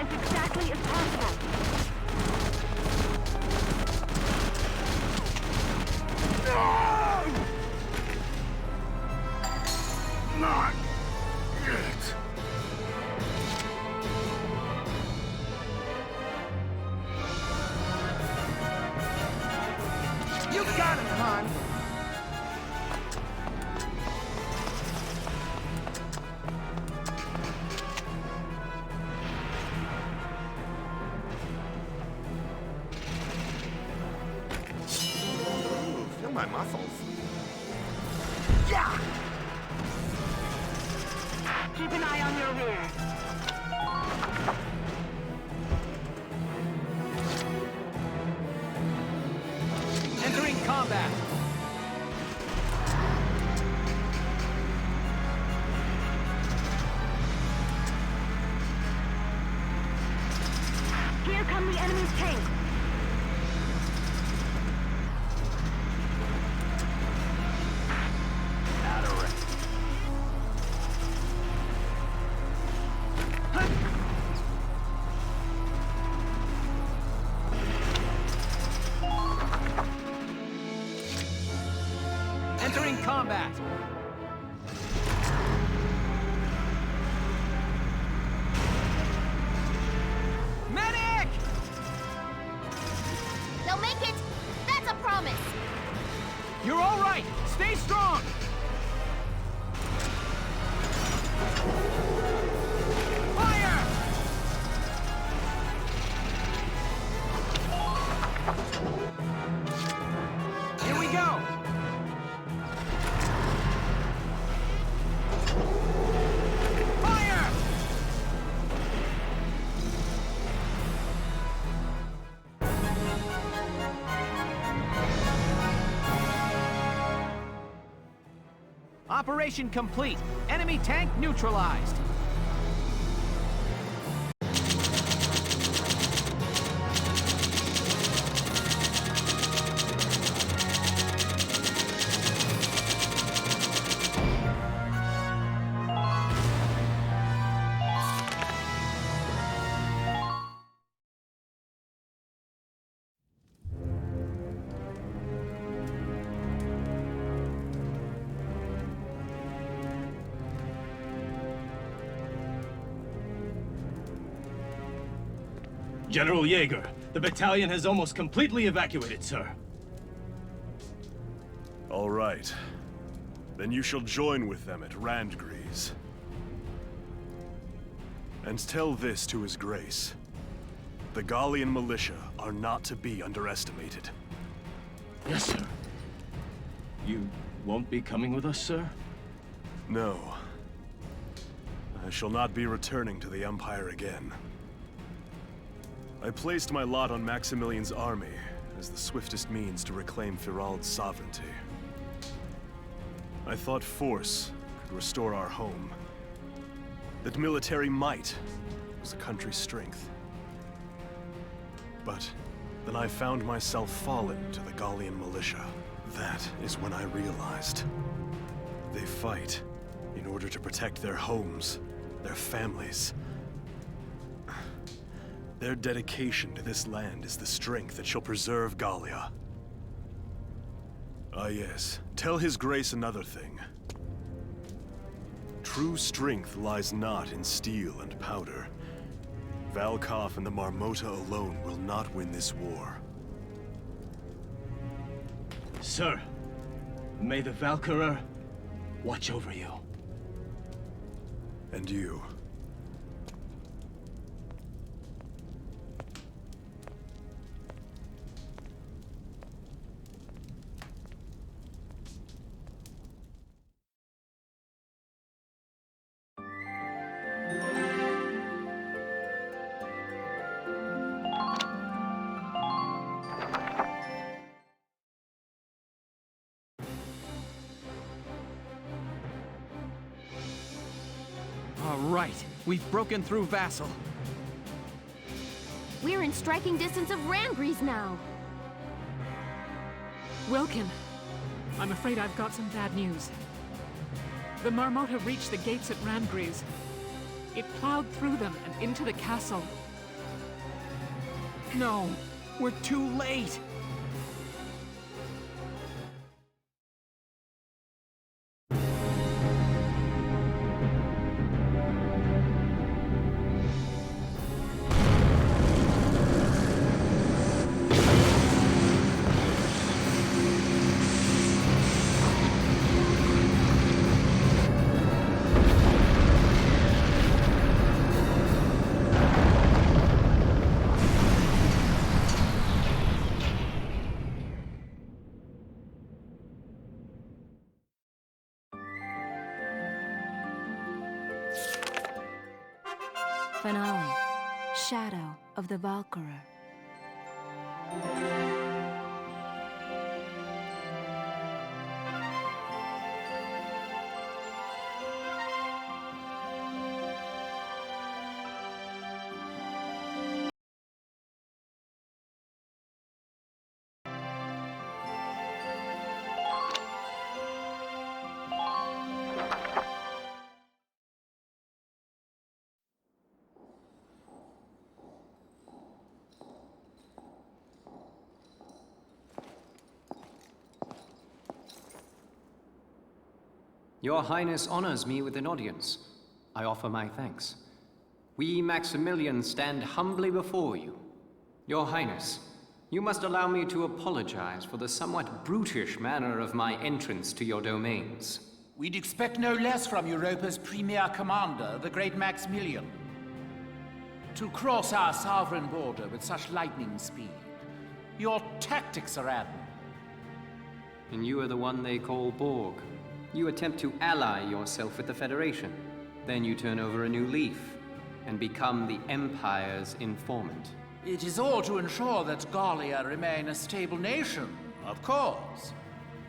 as exactly as possible. No! Not yet. You got him, Han! Feel my muscles. Yeah! Keep an eye on your rear. Entering combat! Here come the enemy's tanks. Entering combat! Medic! They'll make it! That's a promise! You're all right! Stay strong! Fire! Here we go! Fire! Operation complete. Enemy tank neutralized. General Jaeger, the battalion has almost completely evacuated, sir. All right. Then you shall join with them at Randgrees. And tell this to His Grace. The Gallian Militia are not to be underestimated. Yes, sir. You won't be coming with us, sir? No. I shall not be returning to the Empire again. I placed my lot on Maximilian's army as the swiftest means to reclaim Firald's sovereignty. I thought force could restore our home. That military might was a country's strength. But then I found myself fallen to the Gallian Militia. That is when I realized. They fight in order to protect their homes, their families. Their dedication to this land is the strength that shall preserve Gallia. Ah yes, tell His Grace another thing. True strength lies not in steel and powder. Valkof and the Marmota alone will not win this war. Sir, may the Valkyria watch over you. And you. All right, we've broken through Vassal. We're in striking distance of Randgrees now. Welkin, I'm afraid I've got some bad news. The Marmota reached the gates at Randgrees. It plowed through them and into the castle. No, we're too late. Finale. Shadow of the Valkyria. Your Highness honors me with an audience. I offer my thanks. We Maximilians stand humbly before you. Your Highness, you must allow me to apologize for the somewhat brutish manner of my entrance to your domains. We'd expect no less from Europa's premier commander, the great Maximilian. To cross our sovereign border with such lightning speed. Your tactics are admirable. And you are the one they call Borg. You attempt to ally yourself with the Federation. Then you turn over a new leaf and become the Empire's informant. It is all to ensure that Gallia remain a stable nation, of course.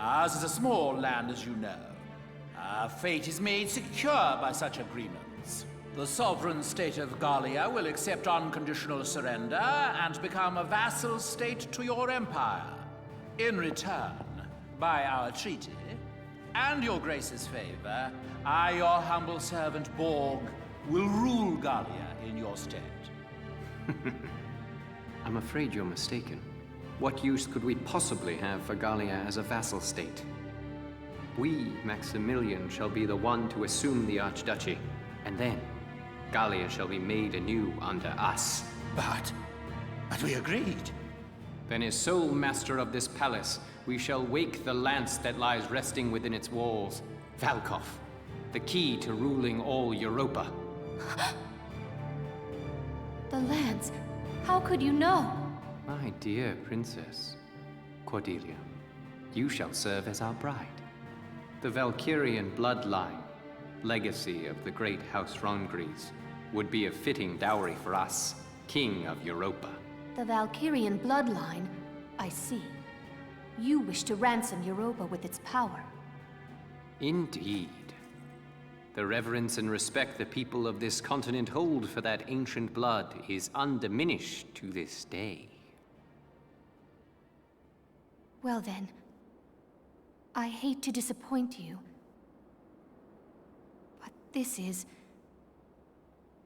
Ours is a small land, as you know. Our fate is made secure by such agreements. The sovereign state of Gallia will accept unconditional surrender and become a vassal state to your empire. In return, by our treaty, and your grace's favor, I, your humble servant Borg, will rule Gallia in your stead. I'm afraid you're mistaken. What use could we possibly have for Gallia as a vassal state? We, Maximilian, shall be the one to assume the Archduchy, and then Gallia shall be made anew under us. But we agreed. Then as sole master of this palace, we shall wake the lance that lies resting within its walls. Valkof, the key to ruling all Europa. The lance. How could you know? My dear Princess Cordelia, you shall serve as our bride. The Valkyrian bloodline, legacy of the great House Rangris, would be a fitting dowry for us, King of Europa. The Valkyrian bloodline? I see. You wish to ransom Europa with its power. Indeed. The reverence and respect the people of this continent hold for that ancient blood is undiminished to this day. Well then, I hate to disappoint you, but this is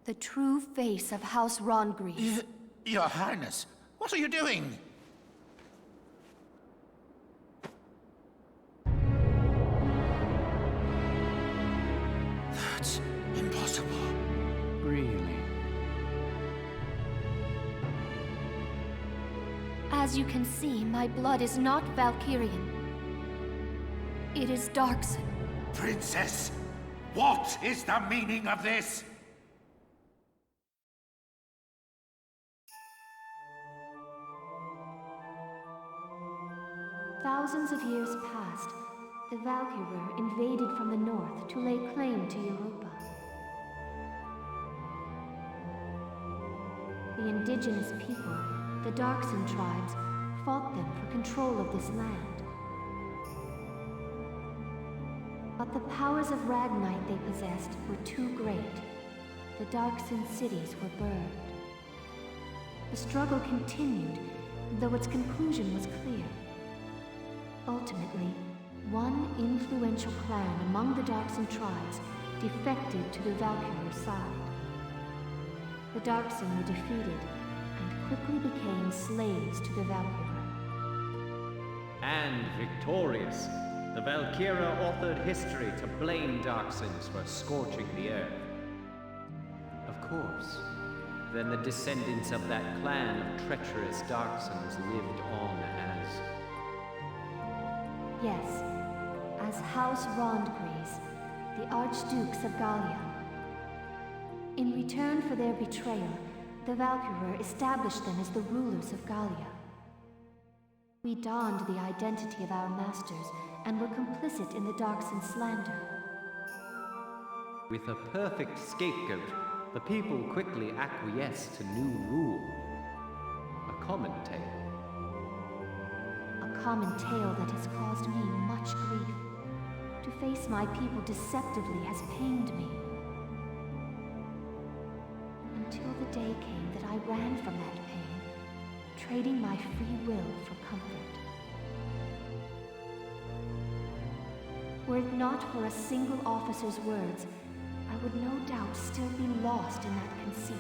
the true face of House Rangris. Your Highness, what are you doing? That's impossible. Really? As you can see, my blood is not Valkyrian. It is Darkson. Princess, what is the meaning of this? Thousands of years passed. The Valkyrur invaded from the north to lay claim to Europa. The indigenous people, the Darkson tribes, fought them for control of this land. But the powers of Ragnite they possessed were too great. The Darkson cities were burned. The struggle continued, though its conclusion was clear. Ultimately, one influential clan among the Darkson tribes defected to the Valkyrie side. The Darkson were defeated, and quickly became slaves to the Valkyrie. And victorious, the Valkyria authored history to blame Darksons for scorching the earth. Of course, then the descendants of that clan of treacherous Darksons lived on as... Yes, as House Rondgries, the Archdukes of Gallia. In return for their betrayal, the Valkyrur established them as the rulers of Gallia. We donned the identity of our masters and were complicit in the Darkson slander. With a perfect scapegoat, the people quickly acquiesced to new rule. A common tale. A common tale that has caused me much grief. To face my people deceptively has pained me. Until the day came that I ran from that pain, trading my free will for comfort. Were it not for a single officer's words, I would no doubt still be lost in that conceit.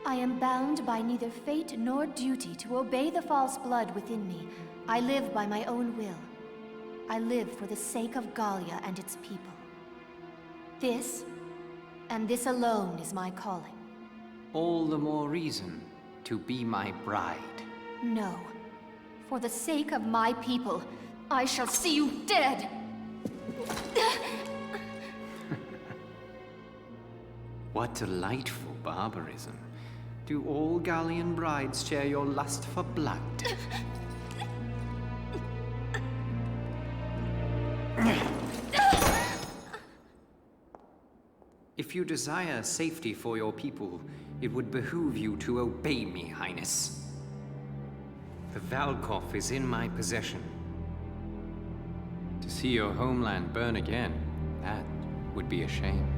I am bound by neither fate nor duty to obey the false blood within me. I live by my own will. I live for the sake of Gallia and its people. This, and this alone, is my calling. All the more reason to be my bride. No. For the sake of my people, I shall see you dead! What delightful barbarism. Do all Gallian brides share your lust for blood? If you desire safety for your people, it would behoove you to obey me, Highness. The Valkof is in my possession. To see your homeland burn again, that would be a shame.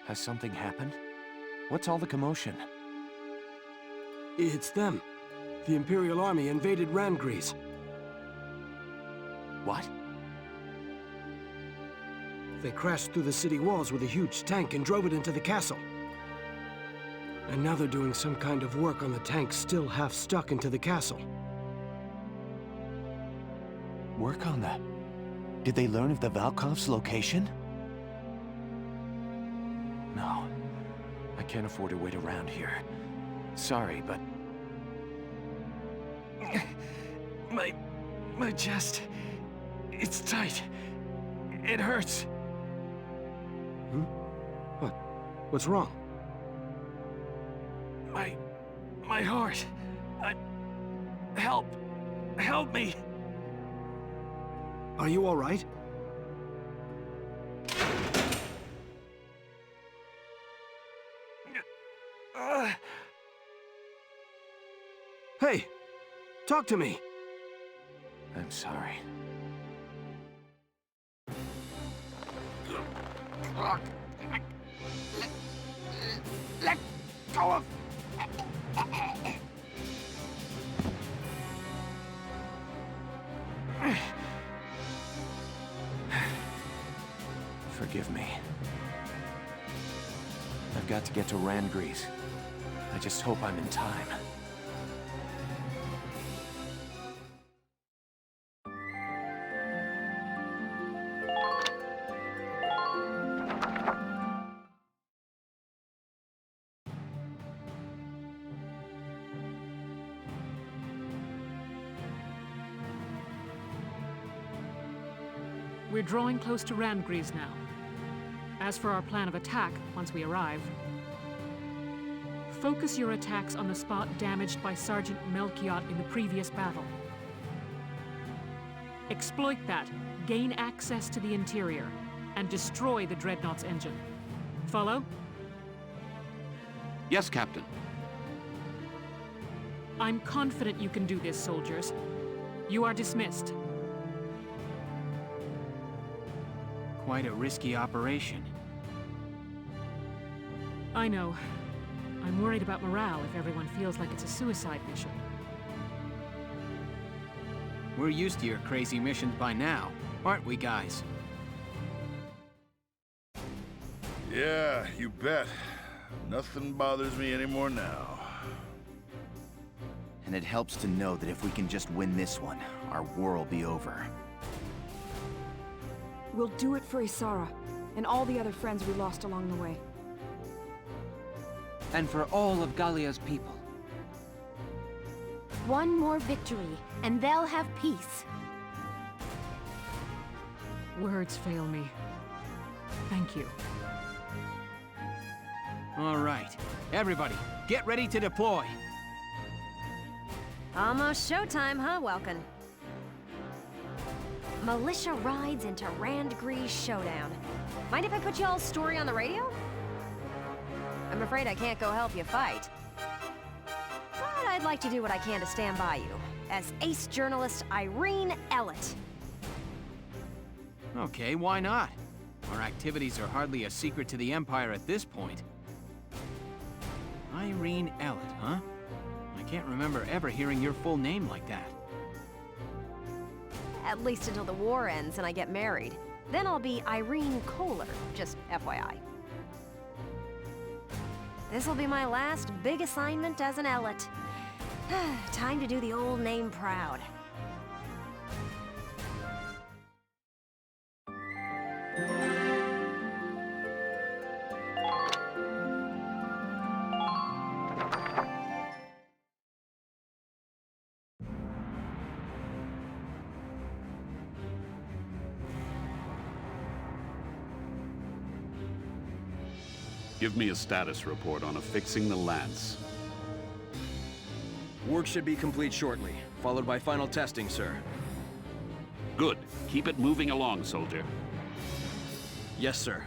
Has something happened? What's all the commotion? It's them. The Imperial Army invaded Randgries. What? They crashed through the city walls with a huge tank and drove it into the castle. And now they're doing some kind of work on the tank still half stuck into the castle. Work on that? Did they learn of the Valkof's location? No. I can't afford to wait around here. Sorry, but... My chest... It's tight. It hurts. What? What's wrong? My heart. Help! Help me! Are you all right? Hey! Talk to me! I'm sorry. Let go of... Forgive me. I've got to get to Randgries. I just hope I'm in time. We're drawing close to Randgries now. As for our plan of attack, once we arrive, focus your attacks on the spot damaged by Sergeant Melchiot in the previous battle. Exploit that, gain access to the interior, and destroy the Dreadnought's engine. Follow? Yes, Captain. I'm confident you can do this, soldiers. You are dismissed. Quite a risky operation. I know. I'm worried about morale if everyone feels like it's a suicide mission. We're used to your crazy missions by now, aren't we, guys? Yeah, you bet. Nothing bothers me anymore now. And it helps to know that if we can just win this one, our war will be over. We'll do it for Isara, and all the other friends we lost along the way. And for all of Gallia's people. One more victory, and they'll have peace. Words fail me. Thank you. All right. Everybody, get ready to deploy. Almost showtime, huh, Welkin? Militia rides into Randgree's showdown. Mind if I put y'all's story on the radio? I'm afraid I can't go help you fight. But I'd like to do what I can to stand by you, as ace journalist Irene Ellett. Okay, why not? Our activities are hardly a secret to the Empire at this point. Irene Ellett, huh? I can't remember ever hearing your full name like that. At least until the war ends and I get married. Then I'll be Irene Kohler, just FYI. This'll be my last big assignment as an Ellett. Time to do the old name proud. Give me a status report on affixing the lance. Work should be complete shortly, followed by final testing, sir. Good. Keep it moving along, soldier. Yes, sir.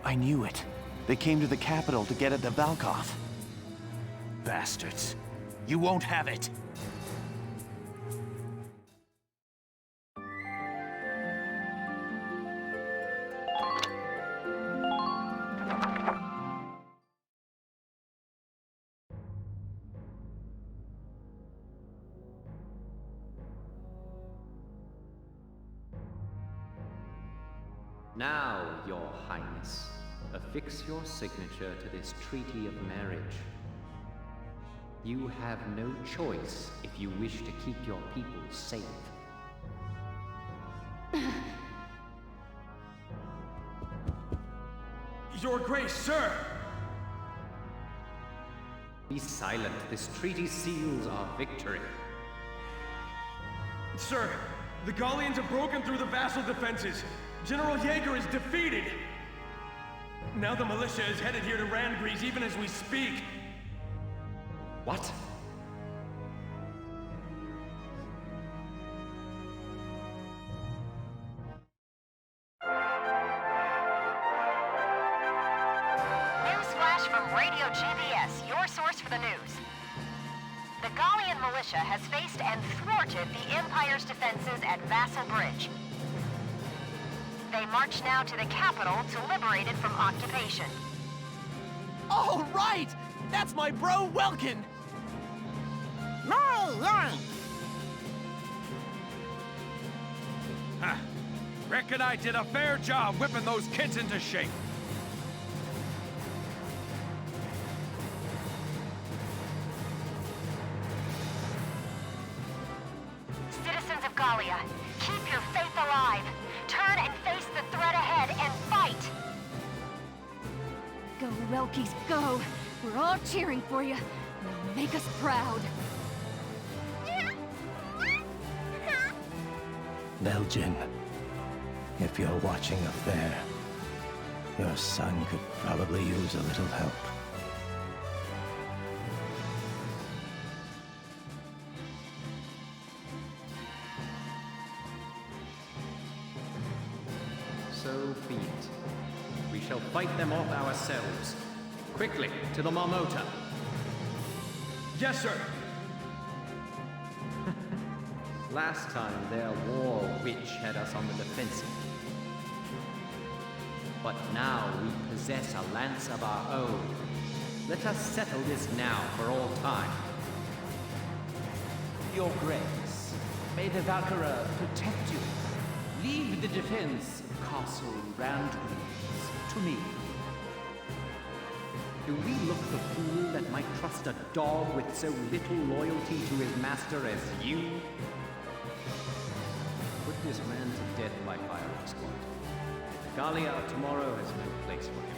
I knew it. They came to the capital to get at the Valkof. Bastards. You won't have it. Now, Your Highness, affix your signature to this treaty of marriage. You have no choice if you wish to keep your people safe. Your Grace, sir! Be silent. This treaty seals our victory. Sir, the Gallians have broken through the vassal defenses. General Jaeger is defeated! Now the militia is headed here to Randgrees even as we speak. What? Newsflash from Radio GBS, your source for the news. The Gallian Militia has faced and thwarted the Empire's defenses at Vassal Bridge. They march now to the capital to liberate it from occupation. Oh, right! That's my bro, Welkin! Ha! Reckon I did a fair job whipping those kids into shape. Citizens of Gallia, keep your faith alive. Turn and face the threat ahead and fight! Go, Welkies, go! We're all cheering for you. Now make us proud. Belgian, if you're watching a fair, your son could probably use a little help. So be it. We shall fight them off ourselves. Quickly, to the Marmota. Yes, sir. Last time, their war witch had us on the defensive. But now we possess a lance of our own. Let us settle this now for all time. Your Grace, may the Valkyria protect you. Leave the defense of Castle Randgreaves to me. Do we look the fool that might trust a dog with so little loyalty to his master as you? Put this man to death by firing squad. Gallia of tomorrow has no place for him.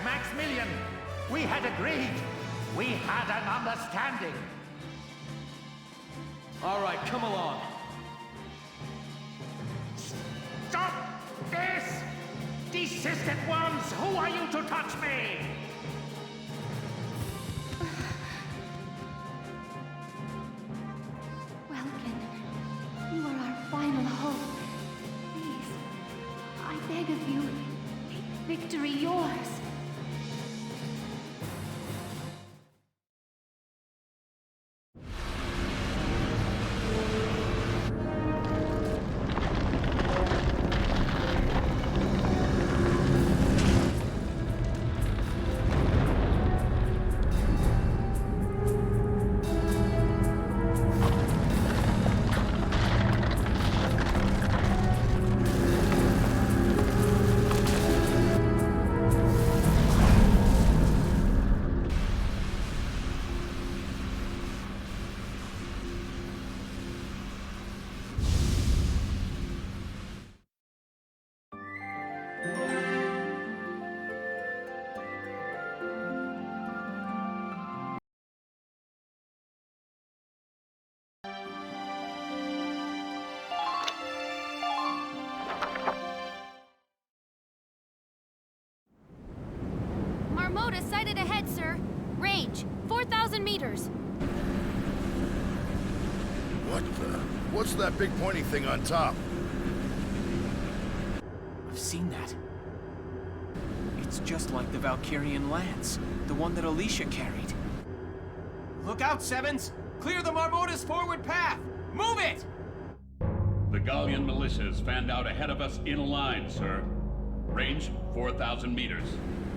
Maximilian, we had agreed. We had an understanding. All right, come along. Stop this! Desist at once! Who are you to touch me? Welkin, you are our final hope. Please, I beg of you, make victory yours. Marmota sighted ahead, sir. Range, 4,000 meters. What the? What's that big pointy thing on top? I've seen that. It's just like the Valkyrian lance, the one that Alicia carried. Look out, Sevens! Clear the Marmota's forward path! Move it! The Gallian Militia is fanned out ahead of us in a line, sir. Range, 4,000 meters.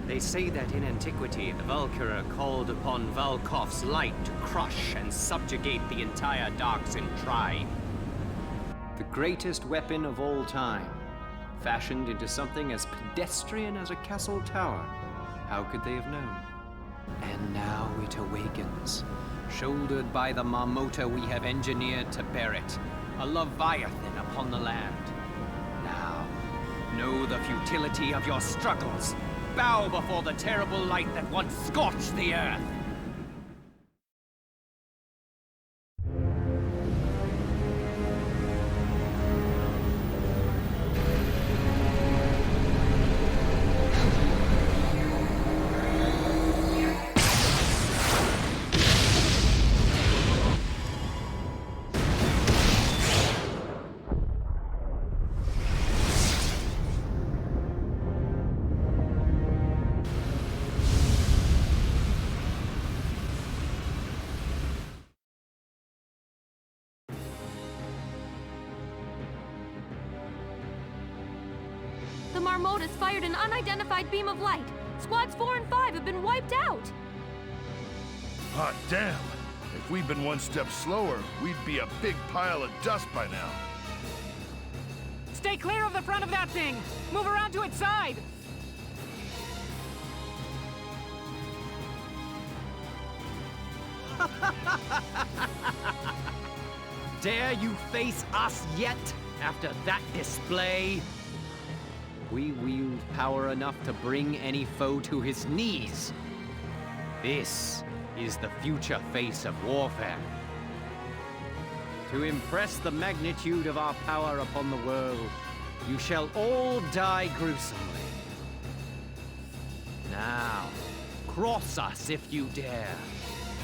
They say that in antiquity, the Valkyria called upon Valkof's light to crush and subjugate the entire Darksin tribe. The greatest weapon of all time, fashioned into something as pedestrian as a castle tower. How could they have known? And now it awakens, shouldered by the Marmota we have engineered to bear it, a Leviathan upon the land. Now, know the futility of your struggles. Bow before the terrible light that once scorched the earth. The Marmotas fired an unidentified beam of light. Squads 4 and 5 have been wiped out. Hot damn! If we'd been one step slower, we'd be a big pile of dust by now. Stay clear of the front of that thing! Move around to its side! Dare you face us yet, after that display? We wield power enough to bring any foe to his knees. This is the future face of warfare. To impress the magnitude of our power upon the world, you shall all die gruesomely. Now, cross us if you dare.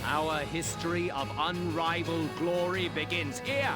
Our history of unrivaled glory begins here,